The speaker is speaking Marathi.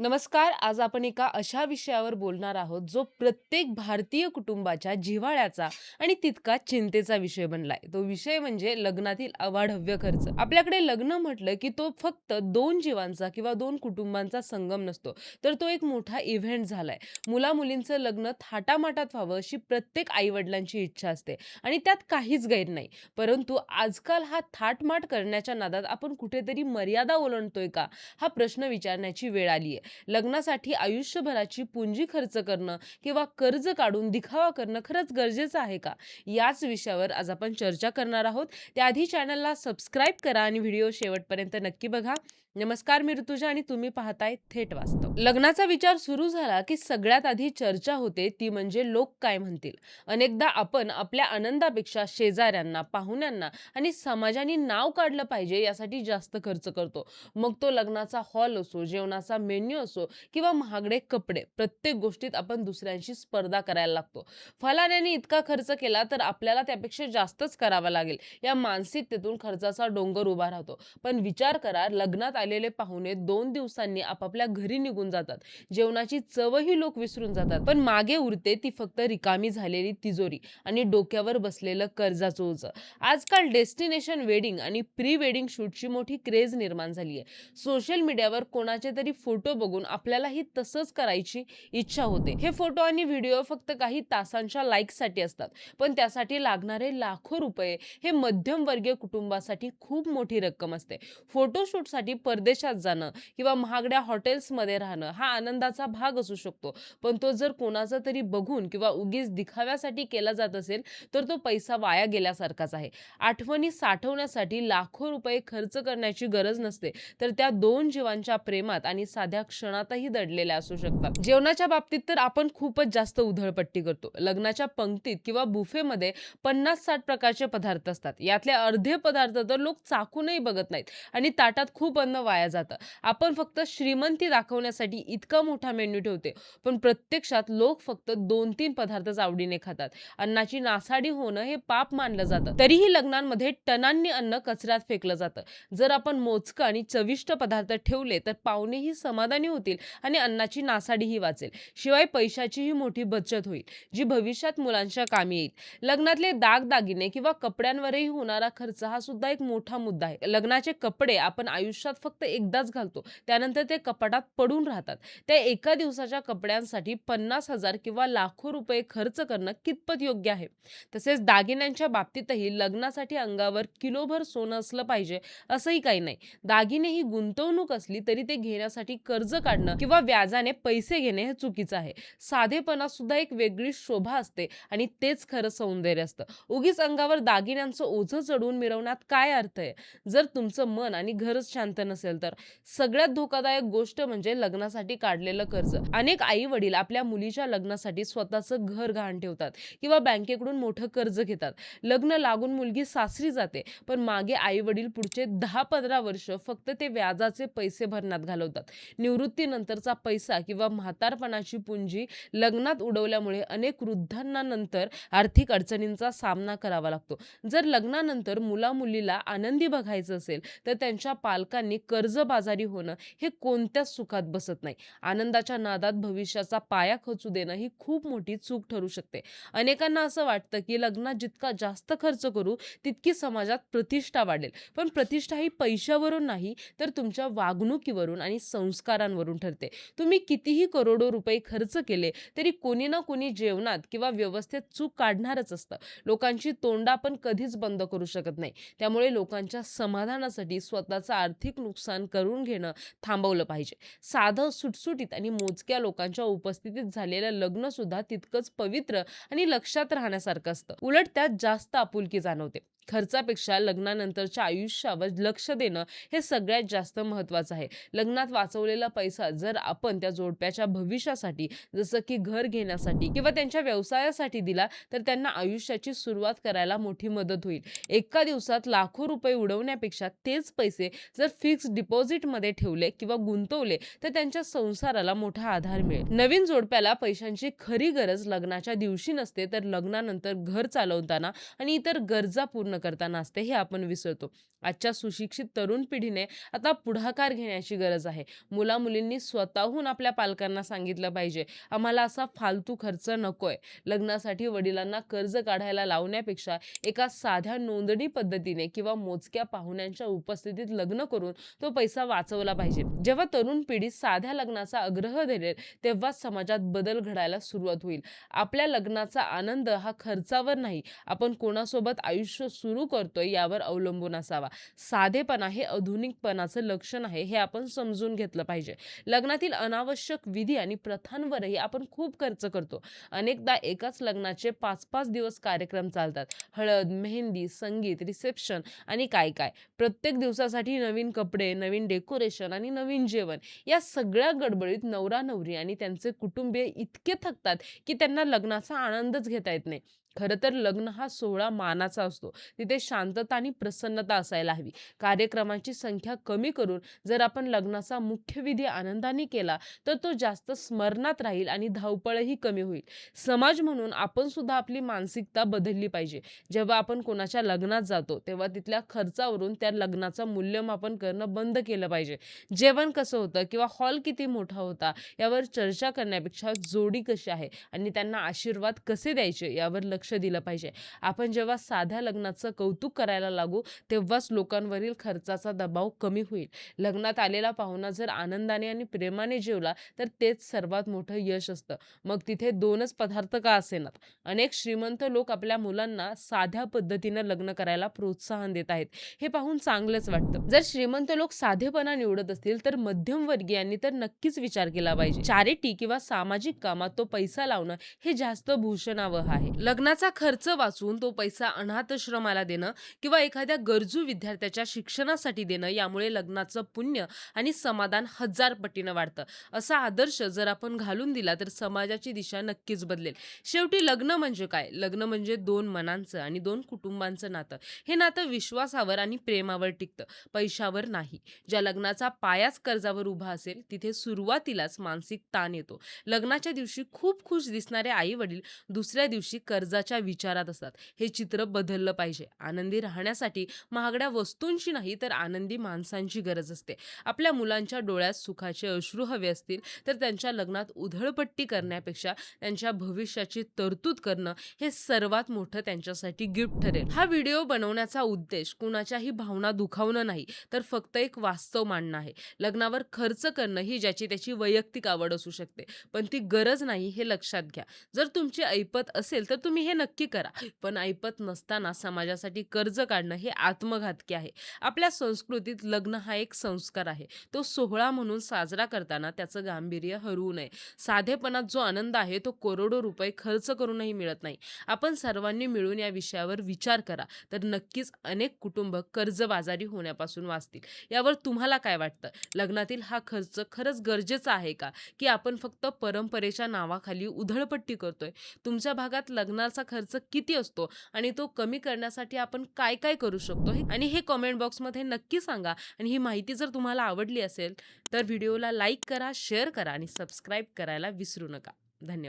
नमस्कार. आज आपण एका अशा विषयावर बोलणार आहोत, जो प्रत्येक भारतीय कुटुंबाच्या जिव्हाळ्याचा आणि तितकाच चिंतेचा विषय बनलाय. तो विषय म्हणजे लग्नातील अवाढव्य खर्च. आपल्याकडे लग्न म्हटलं, की तो फक्त 2 जीवांचा किंवा 2 कुटुंबांचा संगम नसतो, तर तो एक मोठा इव्हेंट झालाय. मुला-मुलींचं लग्न थाटामाटात व्हावं, अशी प्रत्येक आई-वडिलांची इच्छा असते आणि त्यात काहीच गैर नाही. परंतु आजकाल हा थाटमाट करण्याच्या नादात आपण कुठेतरी मर्यादा ओलांडतोय का? हा प्रश्न विचारण्याची वेळ आली आहे. लग्नासाठी आयुष्यभराची पुंजी खर्च करणं किंवा कर्ज काढून दिखावा करणं खरंच गरजेचं आहे का? याच विषयावर आज आपण चर्चा करणार आहोत. त्याआधी चॅनलला सबस्क्राईब करा आणि व्हिडिओ शेवटपर्यंत नक्की बघा. नमस्कार, मी ऋतुजा आणि तुम्ही पाहताय थेट वास्तव. लग्नाचा विचार सुरू झाला की सगळ्यात आधी चर्चा होते ती म्हणजे लोक काय म्हणतील. अनेकदा आपण आपल्या आनंदापेक्षा शेजाऱ्यांना, पाहुण्यांना आणि समाजाने नाव काढलं पाहिजे यासाठी जास्त खर्च करतो. मग तो लग्नाचा हॉल असो, जेवणाचा मेन्यू असो किंवा महागडे कपडे, प्रत्येक गोष्टीत आपण दुसऱ्यांशी स्पर्धा करायला लागतो. फलाण्याने इतका खर्च केला तर आपल्याला त्यापेक्षा जास्तच करावा लागेल, या मानसिकतेतून खर्चाचा डोंगर उभा राहतो. पण विचार करा, लग्नात आलेले पाहुणे 2 दिवसांनी आपापल्या घरी निघून जातात. जेवणाची चवही लोक विसरून जातात, पण मागे उरते ती फक्त रिकामी झालेली तिजोरी आणि डोक्यावर बसलेलं कर्जाचं ओझं. आजकाल डेस्टिनेशन वेडिंग आणि प्री वेडिंग शूटची मोठी क्रेज निर्माण झाली आहे. सोशल मीडियावर कोणाचे तरी फोटो बघून आपल्यालाही तसंच करायची इच्छा होते. हे फोटो आणि व्हिडिओ फक्त काही तासांच्या लाईकसाठी असतात, पण त्यासाठी लागणारे लाखो रुपये हे मध्यमवर्गीय कुटुंबासाठी खूप मोठी रक्कम असते. फोटोशूटसाठी परदेशात जाणं किंवा महागड्या हॉटेल्समध्ये राहणं हा आनंदाचा भाग असू शकतो, पण तो जर कोणाचा तरी बघून किंवा उगीच दिखाव्यासाठी केला जात असेल तर तो पैसा वाया गेल्यासारखाच आहे. आठवणी साठवण्यासाठी लाखो रुपये खर्च करण्याची गरज नसते, तर त्या 2 जीवांच्या प्रेमात आणि साध्या क्षणातही दडलेल्या असू शकतात. जेवणाच्या बाबतीत तर आपण खूपच जास्त उधळपट्टी करतो. लग्नाच्या पंक्तीत किंवा बुफेमध्ये 50-60 प्रकारचे पदार्थ असतात. यातले अर्धे पदार्थ तर लोक चाखूनही बघत नाहीत आणि ताटात खूप अन्न वाया जातं. आपण फक्त श्रीमंती दाखवण्यासाठी इतका मोठा मेन्यू ठेवते, पण प्रत्यक्षात लोक फक्त 2-3 पदार्थच आवडीने खातात. अन्नाची नासाडी होणं हे पाप मानलं जातं. तरीही लग्नांमध्ये टनांनी अन्न कचऱ्यात फेकलं जातं. जर आपण मोजकं आणि चविष्ट पदार्थ ठेवले तर पाहुणेही समाधानी होतील आणि अन्नाची नासाडीही वाचेल. शिवाय पैशाचीही मोठी बचत होईल, जी भविष्यात मुलांच्या कामी येईल. लग्नातले दागदागिने किंवा कपड्यांवरही होणारा खर्च हा सुद्धा एक मोठा मुद्दा आहे. लग्नाचे कपडे आपण आयुष्यात फक्त एकदाच घालतो, त्यानंतर ते कपाटात पडून राहतात. त्या एका दिवसाच्या कपड्यांसाठी 50,000 किंवा लाखो रुपये खर्च करणं कितपत योग्य आहे? तसेच दागिन्यांच्या बाबतीतही लग्नासाठी अंगावर किलोभर सोनं असलं पाहिजे असंही काही नाही. दागिने ही गुंतवणूक असली तरी ते घेण्यासाठी कर्ज काढणं किंवा व्याजाने पैसे घेणे हे चुकीचं आहे. साधेपणात सुद्धा एक वेगळी शोभा असते आणि तेच खरं सौंदर्य असतं. उगीच अंगावर दागिन्यांचं ओझं चढवून मिरवण्यात काय अर्थ आहे, जर तुमचं मन आणि घरच शांत नसेल तर? सगळ्यात धोकादायक गोष्ट म्हणजे लग्नासाठी काढलेलं कर्ज. अनेक आई वडील आपल्या मुलीच्या लग्नासाठी स्वतःचं घर गहाण ठेवतात किंवा बँकेकडून मोठं कर्ज घेतात. लग्न लागून मुलगी सासरी जाते, पण मागे आई वडील पुढचे 10-15 वर्ष फक्त ते व्याजाचे पैसे भरण्यात घालवतात. निवृत्तीनंतरचा पैसा किंवा म्हातारपणाची पुंजी लग्नात उडवल्यामुळे अनेक वृद्धांना नंतर आर्थिक अडचणींचा सामना करावा लागतो. जर लग्नानंतर मुला-मुलीला आनंदी बघायचं असेल तर त्यांच्या पालकांनी कर्जबाजारी होणं हे कोणत्याच सुखात बसत नाही. आनंदाच्या नादात भविष्याचा पाया खचू देणं ही खूप मोठी चूक ठरू शकते. अनेकांना असं वाटतं की लग्नात जितका जास्त खर्च करू तितकी समाजात प्रतिष्ठा वाढेल, पण प्रतिष्ठा ही पैशावरून नाही तर तुमच्या वागणुकीवरून आणि संस्कारांवरून ठरते. तुम्ही कितीही करोडो रुपये खर्च केले तरी कोणी ना कोणी जेवणात किंवा व्यवस्थेत चूक काढणारच असतं. लोकांची तोंडं आपण कधीच बंद करू शकत नाही. त्यामुळे लोकांच्या समाधानासाठी स्वतःचं आर्थिक नुकसान करून घेणं थांबवलं पाहिजे. साधं, सुटसुटीत आणि मोजक्या लोकांच्या उपस्थितीत झालेलं लग्न सुद्धा तितकंच पवित्र आणि लक्षात राहण्यासारखं असतं. उलट त्यात जास्त आपुलकी जाणवते. खर्चापेक्षा लग्नानंतरच्या आयुष्यावर लक्ष देणं हे सगळ्यात जास्त महत्त्वाचं आहे. लग्नात वाचवलेला पैसा जर आपण त्या जोडप्याच्या भविष्यासाठी, जसं की घर घेण्यासाठी किंवा त्यांच्या व्यवसायासाठी दिला तर त्यांना आयुष्याची सुरुवात करायला मोठी मदत होईल. एका दिवसात लाखो रुपये उडवण्यापेक्षा तेच पैसे जर फिक्स डिपॉझिटमध्ये ठेवले किंवा गुंतवले तर त्यांच्या संसाराला मोठा आधार मिळेल. नवीन जोडप्याला पैशांची खरी गरज लग्नाच्या दिवशी नसते, तर लग्नानंतर घर चालवताना आणि इतर गरजा पूर्ण पूर्ण करताना असते हे आपण विसरतो. आजच्या सुशिक्षित तरुण पिढीने आता पुढाकार घेण्याची गरज आहे. मुला-मुलींनी स्वतःहून आपल्या पालकांना सांगितलं पाहिजे, "आम्हाला असा फालतू खर्च नकोय." लग्नासाठी वडिलांना कर्ज काढायला लावण्यापेक्षा एका साध्या नोंदणी पद्धतीने किंवा मोजक्या पाहुण्यांच्या उपस्थितीत लग्न करून तो पैसा वाचवला पाहिजे. जेव्हा तरुण पिढी साध्या लग्नाचा आग्रह धरेल, तेव्हाच समाजात बदल घडायला सुरुवात होईल. आपल्या लग्नाचा आनंद हा खर्चावर नाही, आपण कोणासोबत आयुष्य सुरू करतोय यावर अवलंबून असावा. साधेपणा हे आधुनिकपणाचं लक्षण आहे हे आपण समजून घेतलं पाहिजे. लग्नातील अनावश्यक विधी आणि प्रथांवरही आपण खूप खर्च करतो. अनेकदा एकाच लग्नाचे 5-5 दिवस कार्यक्रम चालतात. हळद, मेहंदी, संगीत, रिसेप्शन आणि काय काय. प्रत्येक दिवसासाठी नवीन कपडे, नवीन डेकोरेशन आणि नवीन जेवण. या सगळ्या गडबडीत नवरा-नवरी आणि त्यांचे कुटुंबीय इतके थकतात की त्यांना लग्नाचा आनंदच घेता येत नाही. खरं तर लग्न हा सोहळा मानाचा असतो. तिथे शांतता आणि प्रसन्नता असायला हवी. कार्यक्रमांची संख्या कमी करून जर आपण लग्नाचा मुख्य विधी आनंदाने केला, तर तो जास्त स्मरणात राहील आणि धावपळही कमी होईल. समाज म्हणून आपण सुद्धा आपली मानसिकता बदलली पाहिजे. जेव्हा आपण कोणाच्या लग्नात जातो, तेव्हा तिथल्या खर्चावरून त्या लग्नाचं मूल्यमापन करणं बंद केलं पाहिजे. जेवण कसं होतं किंवा हॉल किती मोठा होता, यावर चर्चा करण्यापेक्षा जोडी कशी आहे आणि त्यांना आशीर्वाद कसे द्यायचे यावर लक्ष दिलं पाहिजे. आपण जेव्हा साध्या लग्नाचं कौतुक करायला लागू, तेव्हाच लोकांवरील खर्चाचा दबाव कमी होईल. लग्नात आलेला पाहुणा जर आनंदाने आणि प्रेमाने जेवला, तर तेच सर्वात मोठं यश असतं. मग तिथे 2च पदार्थ का असेनात. अनेक श्रीमंत लोक आपल्या मुलांना साध्या पद्धतीनं लग्न करायला प्रोत्साहन देत आहेत. हे पाहून चांगलंच वाटतं. जर श्रीमंत लोक साधेपणा निवडत असतील, तर मध्यमवर्गीयांनी तर नक्कीच विचार केला पाहिजे. चॅरिटी किंवा सामाजिक कामात तो पैसा लावणं हे जास्त भूषणावह आहे. लग्नाचा खर्च वाचवून तो पैसा अनाथाश्रमाला देणं किंवा एखाद्या गरजू विद्यार्थ्याच्या शिक्षणासाठी देणं, यामुळे लग्नाचं पुण्य आणि समाधान 1000 पटीनं वाढतं. असा आदर्श जर आपण घालून दिला, तर समाजाची दिशा नक्कीच बदलेल. शेवटी लग्न म्हणजे काय? लग्न म्हणजे 2 मनांचं आणि 2 कुटुंबांचं नातं. हे नातं विश्वासावर आणि प्रेमावर टिकतं, पैशावर नाही. ज्या लग्नाचा पायाच कर्जावर उभा असेल, तिथे सुरुवातीलाच मानसिक ताण येतो. लग्नाच्या दिवशी खूप खुश दिसणारे आई-वडील दुसऱ्या दिवशी कर्जाच्या विचारात असतात. हे चित्र बदललं पाहिजे. आनंदी राहण्यासाठी महागड्या वस्तूंची नाही, तर आनंदी माणसांची गरज असते. आपल्या मुलांच्या डोळ्यात सुखाचे अश्रू हवे असतील, तर त्यांच्या लग्नात उधळपट्टी करण्यापेक्षा त्यांच्या भविष्याची तरतूद करणं हे सर्वात मोठं त्यांच्यासाठी गिफ्ट ठरेल. हा व्हिडिओ बनवण्याचा उद्देश कुणाच्याही भावना दुखावणं नाही, तर फक्त एक वास्तव मांडणं आहे. लग्नावर खर्च करणं ही ज्याची त्याची वैयक्तिक आवड असू शकते, पण ती गरज नाही हे लक्षात घ्या. जर तुमची ऐपत असेल, तर तुम्ही हे नक्की करा. पण ऐपत नसताना समाजासाठी कर्ज काढणं हे आत्मघातकी आहे. आपल्या संस्कृतीत लग्न हा एक संस्कार आहे. तो सोहळा म्हणून साजरा करताना त्याचं गांभीर्य हरवू नये. साधेपणात जो आनंद आहे, तो करोडो रुपये खर्च करूनही मिळत नाही. आपण सर्वांनी मिळून या विषयावर विचार करा, तर नक्कीच अनेक कुटुंब कर्जबाजारी होण्यापासून वाचतील. यावर तुम्हाला काय वाटतं? लग्नातील हा खर्च खरंच गरजेचा आहे का? की आपण फक्त परंपरेच्या नावाखाली उधळपट्टी करतोय? तुमच्या भागात लग्नाचा खर्च किती असतो आणि तो कमी करण्यासाठी आपण काय काय करू शकतो आणि हे कमेंट बॉक्समध्ये नक्की सांगा. आणि ही माहिती जर तुम्हाला आवडली असेल, तर व्हिडिओला लाईक करा, शेअर करा आणि सबस्क्राईब करायला विसरू नका. धन्यवाद.